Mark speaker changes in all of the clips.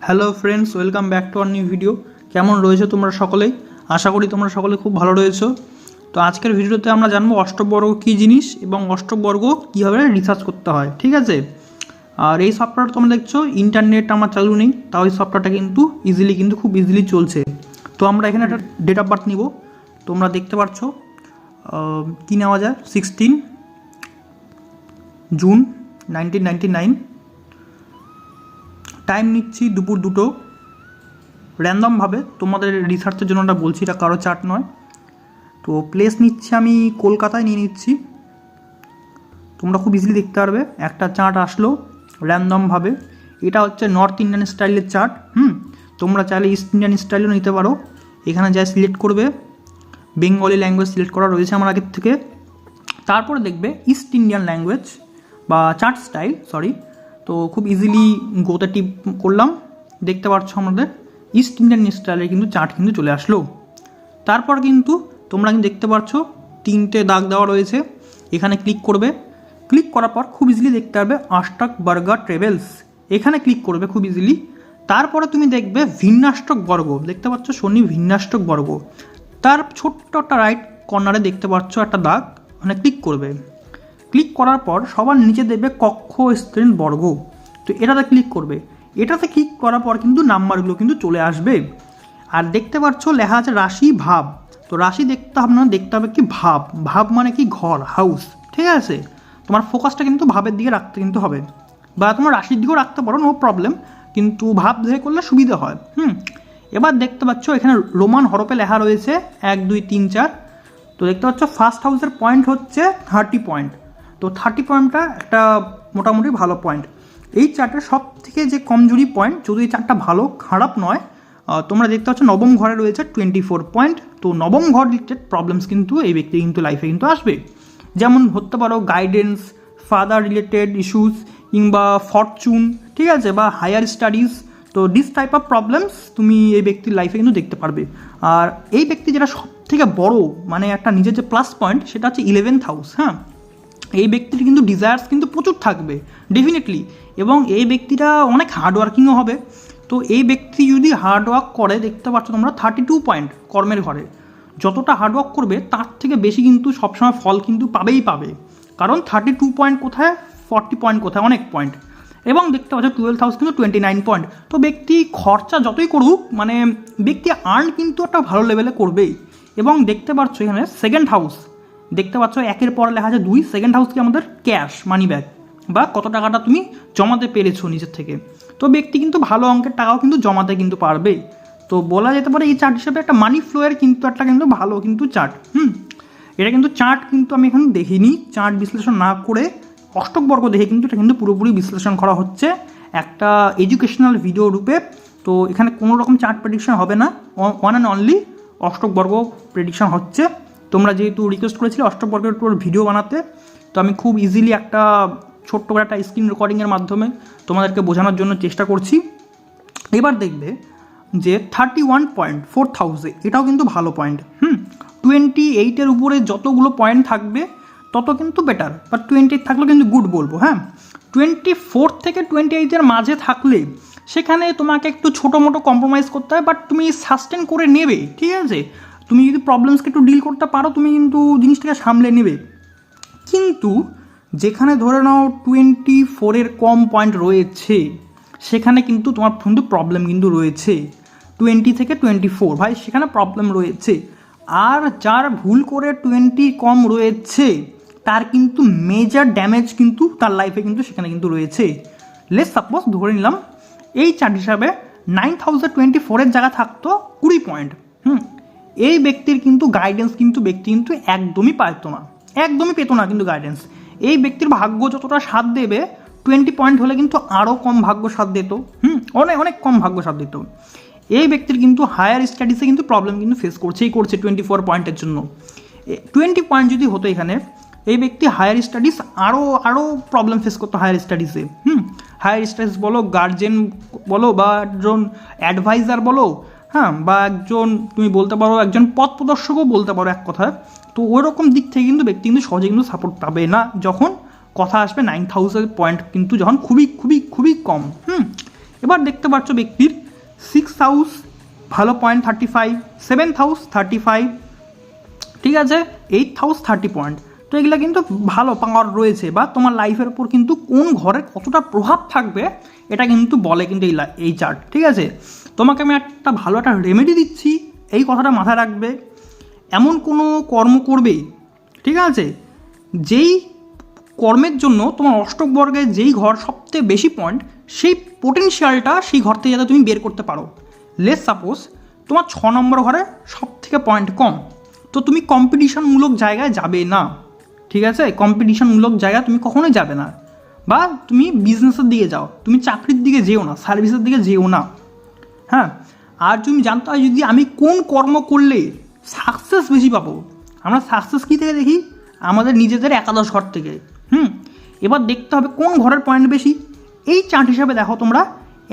Speaker 1: Hello friends, welcome back to our new video. কেমন রয়েছে তোমরা সকলেই? আশা করি তোমরা সকলে খুব ভালো রয়েছো। তো আজকের ভিডিওতে আমরা জানবো অষ্টবর্গ কী জিনিস এবং অষ্টবর্গ কীভাবে রিসার্চ করতে হয়, ঠিক আছে? আর এই সফটওয়্যারটা তোমরা দেখছো ইন্টারনেট আমার চালু নেই, তাও এই সফটওয়্যারটা কিন্তু খুব ইজিলি চলছে। তো আমরা এখানে একটা ডেট অফ বার্থ নিব। তোমরা দেখতে পাচ্ছ কী নেওয়া যায়, 16 জুন 1999। টাইম নিচ্ছি দুপুর 2টো। র্যান্ডমভাবে তোমাদের রিসার্চের জন্য ওটা বলছি, এটা কারো চার্ট নয়। তো প্লেস নিচ্ছি আমি কলকাতায় নিয়ে নিচ্ছি। তোমরা খুব ইজিলি দেখতে পারবে একটা চার্ট আসলো র্যান্ডমভাবে। এটা হচ্ছে নর্থ ইন্ডিয়ান স্টাইলের চার্ট। তোমরা চাইলে ইস্ট ইন্ডিয়ান স্টাইলও নিতে পারো। এখানে যা সিলেক্ট করবে, বেঙ্গলি ল্যাঙ্গুয়েজ সিলেক্ট করা রয়েছে আমার আগের থেকে। তারপরে দেখবে ইস্ট ইন্ডিয়ান ল্যাঙ্গুয়েজ বা চার্ট স্টাইল, তো খুব ইজিলি গোতে টিপ করলাম। দেখতে পাচ্ছ আমাদের ইস্ট ইন্ডিয়ান স্টাইলের কিন্তু চার্ট কিন্তু চলে আসলো। তারপর কিন্তু তোমরা কিন্তু দেখতে পাচ্ছ 3টে দাগ দেওয়া রয়েছে। এখানে ক্লিক করবে। ক্লিক করার পর খুব ইজিলি দেখতে পারবে অষ্টক বর্গ ট্রেভেলস, এখানে ক্লিক করবে খুব ইজিলি। তারপরে তুমি দেখবে ভিন্নাষ্টক বর্গ, দেখতে পাচ্ছ শনি ভিন্নাষ্টক বর্গ। তার ছোট্ট একটা রাইট কর্নারে দেখতে পাচ্ছ একটা দাগ, মানে ক্লিক করবে। ক্লিক করার পর সবার নিচে দেবে কক্ষ স্ত্রীণ বর্গ, তো এটাতে ক্লিক করবে। এটাতে ক্লিক করার পর কিন্তু নাম্বারগুলো কিন্তু চলে আসবে। আর দেখতে পাচ্ছ লেখা আছে রাশি ভাব। তো রাশি দেখতে হবে কি ভাব, ভাব মানে কি ঘর, হাউস, ঠিক আছে? তোমার ফোকাসটা কিন্তু ভাবের দিকে রাখতে কিন্তু হবে, বা তোমার রাশির দিকেও রাখতে পারো, নো প্রবলেম, কিন্তু ভাব ধরে করলে সুবিধা হয়। এবার দেখতে পাচ্ছ এখানে রোমান হরফে লেখা রয়েছে 1 2 3 4। তো দেখতে পাচ্ছ ফার্স্ট হাউসের পয়েন্ট হচ্ছে 30 পয়েন্ট। তো 30 পয়েন্টটা একটা মোটামুটি ভালো পয়েন্ট। এই চারটার সব থেকে যে কমজোরি পয়েন্ট, যদি এই চারটা ভালো খারাপ নয়, তোমরা দেখতে পাচ্ছ নবম ঘরে রয়েছে 24 পয়েন্ট। তো নবম ঘর রিলেটেড প্রবলেমস কিন্তু এই ব্যক্তি কিন্তু লাইফে কিন্তু আসবে। যেমন হতে পারো গাইডেন্স, ফাদার রিলেটেড ইস্যুস, কিংবা ফরচুন, ঠিক আছে, বা হায়ার স্টাডিজ। তো দিস টাইপ অফ প্রবলেমস তুমি এই ব্যক্তির লাইফে কিন্তু দেখতে পারবে। আর এই ব্যক্তি যেটা সব থেকে বড়, মানে একটা নিজের যে প্লাস পয়েন্ট, সেটা হচ্ছে 11th হাউস। এই ব্যক্তির কিন্তু ডিজায়ার্স কিন্তু প্রচুর থাকবে ডেফিনেটলি, এবং এই ব্যক্তিটা অনেক হার্ডওয়ার্কিংও হবে। তো এই ব্যক্তি যদি হার্ডওয়ার্ক করে, দেখতে পাচ্ছ তোমরা 32 পয়েন্ট কর্মের ঘরে। যতটা হার্ডওয়ার্ক করবে তার থেকে বেশি কিন্তু সবসময় ফল কিন্তু পাবে, কারণ 32 পয়েন্ট কোথায়, 40 পয়েন্ট কোথায়, অনেক পয়েন্ট। এবং দেখতে পাচ্ছ 12th হাউস কিন্তু 29 পয়েন্ট। তো ব্যক্তি খরচা যতই করুক, মানে ব্যক্তি আর্ন কিন্তু একটা ভালো লেভেলে করবেই। এবং দেখতে পাচ্ছ এখানে সেকেন্ড হাউস, দেখতে পাচ্ছ একের পর লেখা আছে 2। সেকেন্ড হাউস কি আমাদের ক্যাশ, মানি ব্যাগ, বা কত টাকাটা তুমি জমাতে পেরেছো নিজের থেকে। তো ব্যক্তি কিন্তু ভালো অঙ্কের টাকাও কিন্তু জমাতে কিন্তু পারবে। তো বলা যেতে পারে এই চার্ট হিসেবে একটা মানি ফ্লোয়ের কিন্তু একটা কিন্তু ভালো কিন্তু চার্ট। এটা কিন্তু চার্ট কিন্তু আমি এখন দেখিনি, চার্ট বিশ্লেষণ না করে অষ্টক বর্গ দেখে কিন্তু এটা কিন্তু পুরোপুরি বিশ্লেষণ করা হচ্ছে একটা এডুকেশনাল ভিডিও রূপে। তো এখানে কোনো রকম চার্ট প্রেডিকশন হবে না, ওয়ান অ্যান্ড অনলি অষ্টক বর্গ প্রেডিকশন হচ্ছে। তোমরা যেহেতু রিকোয়েস্ট করেছিলে অষ্টক বর্গের উপর ভিডিও বানাতে, তো আমি খুব ইজিলি একটা ছোট্ট করে একটা স্ক্রিন রেকর্ডিংয়ের মাধ্যমে তোমাদেরকে বোঝানোর জন্য চেষ্টা করছি। এবার দেখবে যে 31 পয়েন্ট 4th হাউসে, এটাও কিন্তু ভালো পয়েন্ট। 28-এর উপরে যতগুলো পয়েন্ট থাকবে তত কিন্তু বেটার, বাট 28 থাকলেও কিন্তু গুড বলবো। 24 থেকে 28-এর মাঝে থাকলে সেখানে তোমাকে একটু ছোটো মোটো কম্প্রোমাইজ করতে হয়, বাট তুমি সাস্টেন করে নেবে, ঠিক আছে? তুমি যদি প্রবলেমসকে একটু ডিল করতে পারো, তুমি কিন্তু জিনিসটাকে সামলে নেবে। কিন্তু যেখানে ধরে নাও 24-এর কম পয়েন্ট রয়েছে, সেখানে কিন্তু তোমার কিন্তু প্রবলেম কিন্তু রয়েছে। 20 থেকে 24 ভাই, সেখানে প্রবলেম রয়েছে। আর যার ভুল করে 20 কম রয়েছে, তার কিন্তু মেজর ড্যামেজ কিন্তু তার লাইফে কিন্তু সেখানে কিন্তু রয়েছে। লেটস সাপোজ ধরে নিলাম এই চার্ট হিসাবে 9024-এর জায়গা থাকতো 20 পয়েন্ট। এই ব্যক্তির কিন্তু গাইডেন্স কিন্তু ব্যক্তি কিন্তু একদমই পেতো না কিন্তু গাইডেন্স। এই ব্যক্তির ভাগ্য যতটা সাথ দেবে, 20 পয়েন্ট হলে কিন্তু আরও কম ভাগ্য সাথ দিত, অনেক কম ভাগ্য সাথ দিত। এই ব্যক্তির কিন্তু হায়ার স্টাডিজে কিন্তু প্রবলেম কিন্তু ফেস করছে 24 পয়েন্টের জন্য। 20 পয়েন্ট যদি হতো এখানে, এই ব্যক্তি হায়ার স্টাডিজ আরও প্রবলেম ফেস করতো হায়ার স্টাডিজে। হায়ার স্টাডিজ বলো, গার্জেন বলো, বা একজন অ্যাডভাইজার বলো, বা একজন তুমি বলতে পারো একজন পথ প্রদর্শকও বলতে পারো এক কথায়। তো ওই রকম দিক থেকে কিন্তু ব্যক্তি কিন্তু সহজে কিন্তু সাপোর্ট পাবে না, যখন কথা আসবে 9000 পয়েন্ট কিন্তু যখন খুবই খুবই খুবই কম। এবার দেখতে পাচ্ছ ব্যক্তির 6th হাউস ভালো পয়েন্ট 35, 7th হাউস 35, ঠিক আছে, 8th হাউস 30 পয়েন্ট। তো এগুলো কিন্তু ভালো পাওয়ার রয়েছে, বা তোমার লাইফের উপর কিন্তু কোন ঘরের কতটা প্রভাব থাকবে এটা কিন্তু বলে কিন্তু এই চার্ট, ঠিক আছে। তোমাকে আমি একটা ভালো একটা রেমেডি দিচ্ছি, এই কথাটা মাথায় রাখবে। এমন কোনো কর্ম করবে, ঠিক আছে, যেই কর্মের জন্য তোমার অষ্টক বর্গের যেই ঘর সবথেকে বেশি পয়েন্ট, সেই পোটেনশিয়ালটা সেই ঘর থেকে যাতে তুমি বের করতে পারো। লেটস সাপোজ তোমার 6 নম্বর ঘরে সব থেকে পয়েন্ট কম, তো তুমি কম্পিটিশনমূলক জায়গায় যাবে না, ঠিক আছে। কম্পিটিশনমূলক জায়গায় তুমি কখনোই যাবে না, বা তুমি বিজনেসের দিকে যাও, তুমি চাকরির দিকে যেও না, সার্ভিসের দিকে যেও না, হ্যাঁ। আর তুমি জানতে হয় যদি আমি কোন কর্ম করলে সাকসেস বেশি পাবো, আমরা সাকসেস কী থেকে দেখি, আমাদের নিজেদের একাদশ ঘর থেকে। এবার দেখতে হবে কোন ঘরের পয়েন্ট বেশি। এই চার্ট হিসাবে দেখো তোমরা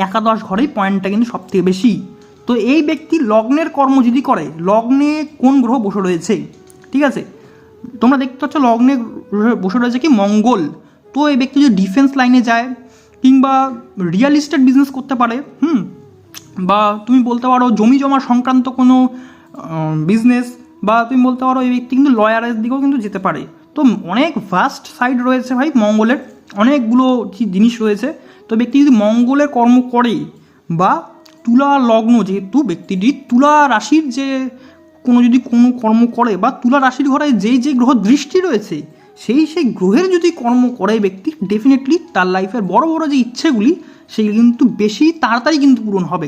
Speaker 1: একাদশ ঘরেই পয়েন্টটা কিন্তু সব থেকে বেশি। তো এই ব্যক্তি লগ্নের কর্ম যদি করে, লগ্নে কোন গ্রহ বসে রয়েছে, ঠিক আছে, তোমরা দেখতে পাচ্ছ লগ্নে বসে রয়েছে কি মঙ্গল। তো এই ব্যক্তি যদি ডিফেন্স লাইনে যায়, কিংবা রিয়েল এস্টেট বিজনেস করতে পারে, বা তুমি বলতে পারো জমি জমা সংক্রান্ত কোনো বিজনেস, বা তুমি বলতে পারো এই ব্যক্তি কিন্তু লয়ারের দিকেও কিন্তু যেতে পারে। তো অনেক ভাস্ট সাইড রয়েছে ভাই মঙ্গলের, অনেকগুলো জিনিস রয়েছে। তো ব্যক্তি যদি মঙ্গলের কর্ম করে, বা তুলা লগ্ন, যেহেতু ব্যক্তিটি তুলা রাশির যে কোনো যদি কোনো কর্ম করে, বা তুলা রাশির ঘরে যেই যে গ্রহ দৃষ্টি রয়েছে, সেই গ্রহের যদি কর্ম করে ব্যক্তি, ডেফিনেটলি তার লাইফের বড় বড় যে ইচ্ছেগুলি সেগুলি কিন্তু বেশি তাড়াতাড়ি কিন্তু পূরণ হবে।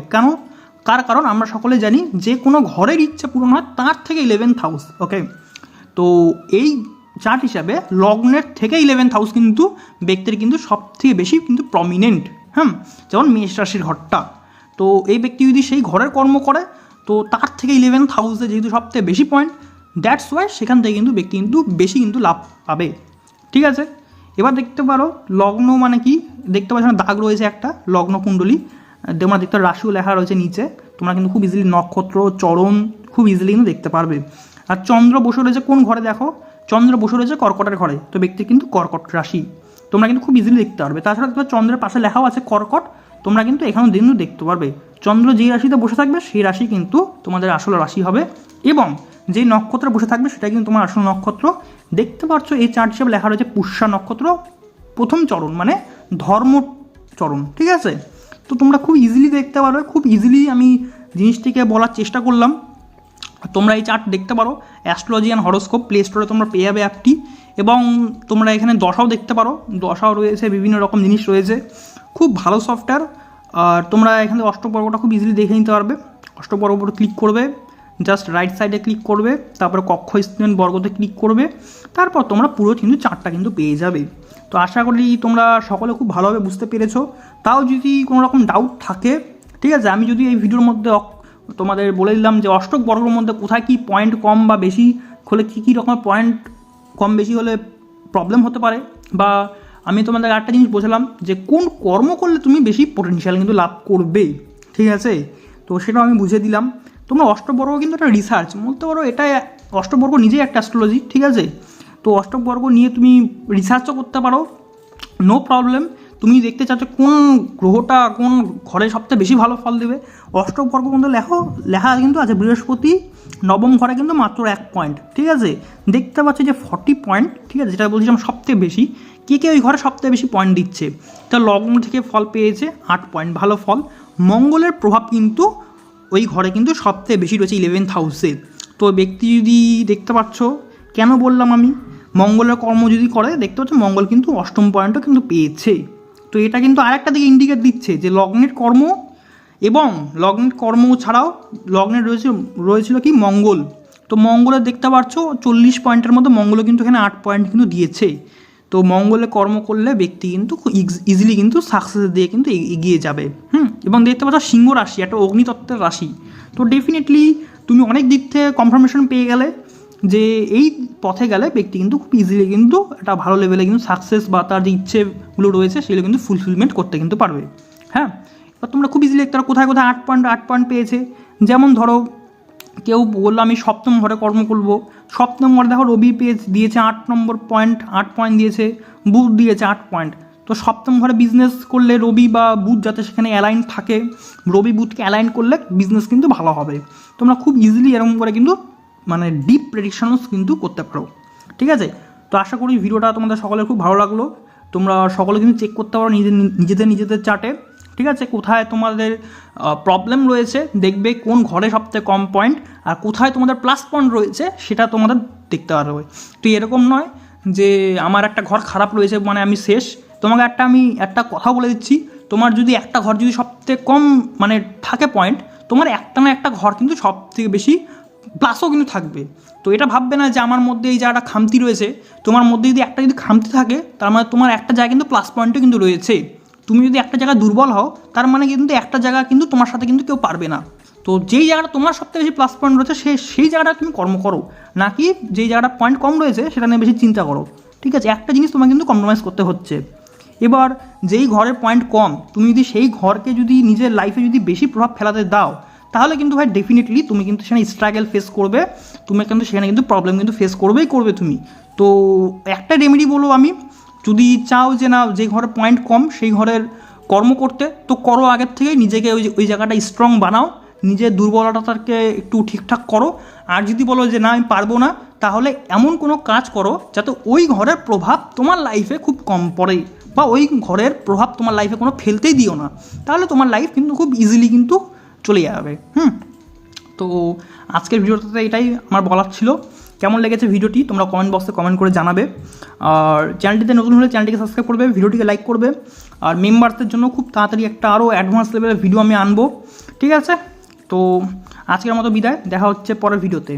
Speaker 1: কারণ আমরা সকলে জানি যে কোনো ঘরের ইচ্ছা পূরণ হয় তার থেকে 11th হাউস, ওকে। তো এই চার্ট হিসাবে লগ্নের থেকে 11th হাউস কিন্তু ব্যক্তির কিন্তু সব থেকে বেশি কিন্তু প্রমিনেন্ট, যেমন মেষ রাশির ঘরটা। তো এই ব্যক্তি যদি সেই ঘরের কর্ম করে, তো তার থেকে 11th হাউসে যেহেতু সবথেকে বেশি পয়েন্ট, দ্যাটস ওয়াই সেখান থেকে কিন্তু ব্যক্তি কিন্তু বেশি কিন্তু লাভ পাবে, ঠিক আছে। এবার দেখতে পারো লগ্ন মানে কি, দেখতে পাচ্ছ দাগ রয়েছে একটা লগ্ন কুণ্ডলী, তোমরা দেখতে রাশিও লেখা রয়েছে নিচে, তোমরা কিন্তু খুব ইজিলি নক্ষত্র চরণ খুব ইজিলি কিন্তু দেখতে পারবে। আর চন্দ্র বসে রয়েছে কোন ঘরে দেখো, চন্দ্র বসে রয়েছে কর্কটের ঘরে, তো ব্যক্তির কিন্তু কর্কট রাশি, তোমরা কিন্তু খুব ইজিলি দেখতে পারবে। তাছাড়া তোমার চন্দ্রের পাশে লেখাও আছে কর্কট, তোমরা কিন্তু এখানেও কিন্তু দেখতে পারবে। চন্দ্র যেই রাশিতে বসে থাকবে সেই রাশি কিন্তু তোমাদের আসল রাশি হবে, এবং যেই নক্ষত্রে বসে থাকবে সেটা কিন্তু তোমার আসল নক্ষত্র। দেখতে পাচ্ছ এই চার্ট হিসেবে লেখা রয়েছে পুষ্যা নক্ষত্র প্রথম চরণ, মানে ধর্মচরণ, ঠিক আছে। তো তোমরা খুব ইজিলি দেখতে পারবে, খুব ইজিলি আমি জিনিসটিকে বলার চেষ্টা করলাম। তোমরা এই চার্ট দেখতে পারো, অ্যাস্ট্রোলজি অ্যান্ড হরোস্কোপ প্লে স্টোরে তোমরা পেয়ে যাবে অ্যাপটি, এবং তোমরা এখানে দশাও দেখতে পারো, দশাও রয়েছে, বিভিন্ন রকম জিনিস রয়েছে, খুব ভালো সফটওয়্যার। আর তোমরা এখানে অষ্টপর্বটা খুব ইজিলি দেখে নিতে পারবে। অষ্টপর্ব উপরে ক্লিক করবে, জাস্ট রাইট সাইডে ক্লিক করবে, তারপরে কক্ষ স্থান বর্গতে ক্লিক করবে, তারপর তোমরা পুরো কিন্তু চার্টটা কিন্তু পেয়ে যাবে। তো আশা করি তোমরা সকলে খুব ভালোভাবে বুঝতে পেরেছো। তাও যদি কোনো রকম ডাউট থাকে, ঠিক আছে, আমি যদি এই ভিডিওর মধ্যে তোমাদের বলে দিলাম যে অষ্টক বর্গের মধ্যে কোথায় কি পয়েন্ট কম বা বেশি হলে কী রকমের পয়েন্ট কম বেশি হলে প্রবলেম হতে পারে, বা আমি তোমাদের একটা জিনিস বোঝালাম যে কোন কর্ম করলে তুমি বেশি পোটেনশিয়াল কিন্তু লাভ করবে, ঠিক আছে। তো সেটাও আমি বুঝিয়ে দিলাম। তোমরা অষ্টবর্গ কিন্তু একটা রিসার্চ বলতে পারো, এটা অষ্টবর্গ নিজেই একটা অ্যাস্ট্রোলজি, ঠিক আছে। তো অষ্টবর্গ নিয়ে তুমি রিসার্চও করতে পারো, নো প্রবলেম। তুমি দেখতে চাচ্ছ কোন গ্রহটা কোন ঘরে সবথেকে বেশি ভালো ফল দেবে, অষ্টবর্গ কিন্তু লেখা কিন্তু আছে বৃহস্পতি নবম ঘরে কিন্তু মাত্র 1 পয়েন্ট, ঠিক আছে। দেখতে পাচ্ছি যে 40 পয়েন্ট, ঠিক আছে, যেটা বলছিলাম সবথেকে বেশি। কে ওই ঘরে সবথেকে বেশি পয়েন্ট দিচ্ছে, তা লগ্ন থেকে ফল পেয়েছে 8 পয়েন্ট, ভালো ফল। মঙ্গলের প্রভাব কিন্তু ওই ঘরে কিন্তু সবথেকে বেশি রয়েছে 11th হাউসে। তো ব্যক্তি যদি দেখতে পাচ্ছ, কেন বললাম আমি মঙ্গলের কর্ম যদি করে, দেখতে পাচ্ছ মঙ্গল কিন্তু 8ম পয়েন্টও কিন্তু পেয়েছে। তো এটা কিন্তু আরেকটা দিকে ইন্ডিকেট দিচ্ছে যে লগ্নের কর্ম, এবং লগ্নের কর্ম ছাড়াও লগ্নের রয়েছিল কি মঙ্গল। তো মঙ্গলের দেখতে পাচ্ছ 40 পয়েন্টের মধ্যে মঙ্গলও কিন্তু এখানে 8 পয়েন্ট কিন্তু দিয়েছে। তো মঙ্গলে কর্ম করলে ব্যক্তি কিন্তু খুব ইজিলি কিন্তু সাকসেসের দিকে কিন্তু এগিয়ে যাবে। এবং দেখতে পাচ্ছ সিংহ রাশি একটা অগ্নিতত্ত্বের রাশি। তো ডেফিনেটলি তুমি অনেক দিক থেকে কনফার্মেশন পেয়ে গেলে যে এই পথে গেলে ব্যক্তি কিন্তু খুব ইজিলি কিন্তু একটা ভালো লেভেলে কিন্তু সাকসেস বা তার যে ইচ্ছেগুলো রয়েছে সেগুলো কিন্তু ফুলফিলমেন্ট করতে কিন্তু পারবে। হ্যাঁ, এবার তোমরা খুব ইজিলি একটা কোথায় 8 পয়েন্ট পেয়েছে। যেমন ধরো কেউ বললো আমি 7ম ঘরে কর্ম করবো, 7ম ঘরে দেখো রবি দিয়েছে 8 পয়েন্ট দিয়েছে, বুধ দিয়েছে 8 পয়েন্ট। তো তো সপ্তম ঘরে বিজনেস করলে রবি বা বুধ যাতে সেখানে অ্যালাইন থাকে, রবি বুধকে অ্যালাইন করলে বিজনেস কিন্তু ভালো হবে। তোমরা খুব ইজিলি এরকম করে কিন্তু মানে ডিপ প্রেডিকশনস কিন্তু করতে পারো, ঠিক আছে। তো আশা করি ভিডিওটা তোমাদের সকলের খুব ভালো লাগলো। তোমরা সকলে কিন্তু চেক করতে পারো নিজেদের চার্টে, ঠিক আছে, কোথায় তোমাদের প্রবলেম রয়েছে, দেখবে কোন ঘরে সবথেকে কম পয়েন্ট আর কোথায় তোমাদের প্লাস পয়েন্ট রয়েছে সেটা তোমাদের দেখতে পারবে। তো এরকম নয় যে আমার একটা ঘর খারাপ রয়েছে মানে আমি শেষ। তোমাকে আমি একটা কথা বলে দিচ্ছি, তোমার যদি একটা ঘর যদি সবথেকে কম মানে থাকে পয়েন্ট, তোমার একটা না একটা ঘর কিন্তু সবথেকে বেশি প্লাসও কিন্তু থাকবে। তো এটা ভাববে না যে আমার মধ্যে এই জায়গাটা খামতি রয়েছে, তোমার মধ্যে যদি একটা যদি খামতি থাকে তার মানে তোমার একটা জায়গায় কিন্তু প্লাস পয়েন্টও কিন্তু রয়েছে। তুমি যদি একটা জায়গায় দুর্বল হও তার মানে কিন্তু একটা জায়গা কিন্তু তোমার সাথে কিন্তু কেউ পারবে না। তো যেই জায়গাটা তোমার সবথেকে বেশি প্লাস পয়েন্ট রয়েছে সেই জায়গাটা তুমি কর্ম করো, নাকি যেই জায়গাটা পয়েন্ট কম রয়েছে সেটা নিয়ে বেশি চিন্তা করো, ঠিক আছে। একটা জিনিস তোমাকে কিন্তু কম্প্রোমাইজ করতে হচ্ছে। এবার যেই ঘরের পয়েন্ট কম, তুমি যদি সেই ঘরকে যদি নিজের লাইফে যদি বেশি প্রভাব ফেলাতে দাও তাহলে কিন্তু ভাই ডেফিনেটলি তুমি কিন্তু সেখানে স্ট্রাগল ফেস করবে, তুমি কিন্তু সেখানে কিন্তু প্রবলেম কিন্তু ফেস করবে তুমি। তো একটা রেমেডি বলো আমি, যদি চাও যে না যে ঘরের পয়েন্ট কম সেই ঘরের কর্ম করতে, তো করো আগের থেকেই, নিজেকে ওই জায়গাটা স্ট্রং বানাও, নিজের দুর্বলতাকে একটু ঠিকঠাক করো। আর যদি বলো যে না আমি পারবো না, তাহলে এমন কোনো কাজ করো যাতে ওই ঘরের প্রভাব তোমার লাইফে খুব কম পড়ে, বা ওই ঘরের প্রভাব তোমার লাইফে কোনো ফেলতেই দিও না, তাহলে তোমার লাইফ কিন্তু খুব ইজিলি কিন্তু চলে যাবে। তো আজকের ভিডিওটাতে এটাই আমার বলার ছিল। কেমন লেগেছে ভিডিওটি তোমরা কমেন্ট বক্সে কমেন্ট করে জানাবে। আর চ্যানেলটিতে নতুন হলে চ্যানেলটিকে সাবস্ক্রাইব করবে, ভিডিওটিকে লাইক করবে। আর মেম্বারদের জন্য খুব তাড়াতাড়ি একটা আরও অ্যাডভান্স লেভেলের ভিডিও আমি আনবো, ঠিক আছে। তো আজকের মতো বিদায়, দেখা হচ্ছে পরের ভিডিওতে।